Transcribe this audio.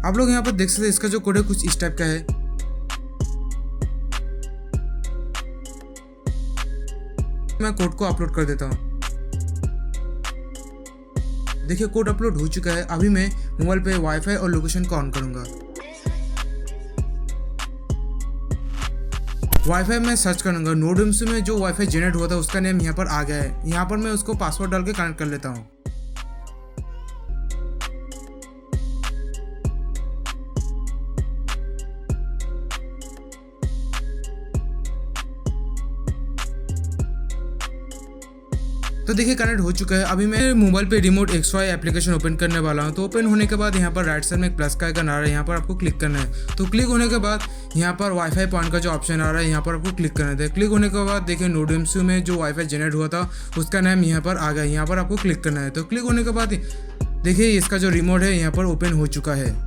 आप लोग यहाँ पर देख सकते हैं इसका जो कोड है कुछ इस टाइप का है। मैं कोड को अपलोड कर देता हूँ। देखिए कोड अपलोड हो चुका है। अभी मैं मोबाइल पे वाईफाई और लोकेशन को ऑन करूंगा। वाईफाई में सर्च करूंगा। नोड में जो वाईफाई जनरेट हुआ था उसका नेम यहाँ पर आ गया है। यहाँ पर मैं उसको पासवर्ड डाल के कनेक्ट कर लेता हूँ। तो देखिए कनेक्ट हो चुका है। अभी मैं मोबाइल पे रिमोट XY एप्लीकेशन ओपन करने वाला हूँ। तो ओपन होने के बाद यहाँ पर राइट साइड में एक प्लस का आइकन आ रहा है, यहाँ पर आपको क्लिक करना है। तो क्लिक होने के बाद यहाँ पर वाईफाई पॉइंट का जो ऑप्शन आ रहा है यहाँ पर आपको क्लिक करना है। क्लिक होने के बाद देखिए नोड MCU में जो वाईफाई जनरेट हुआ था उसका नाम यहाँ पर आ गया, यहाँ पर आपको क्लिक करना है। तो क्लिक होने के बाद देखिए इसका जो रिमोट है यहाँ पर ओपन हो चुका है।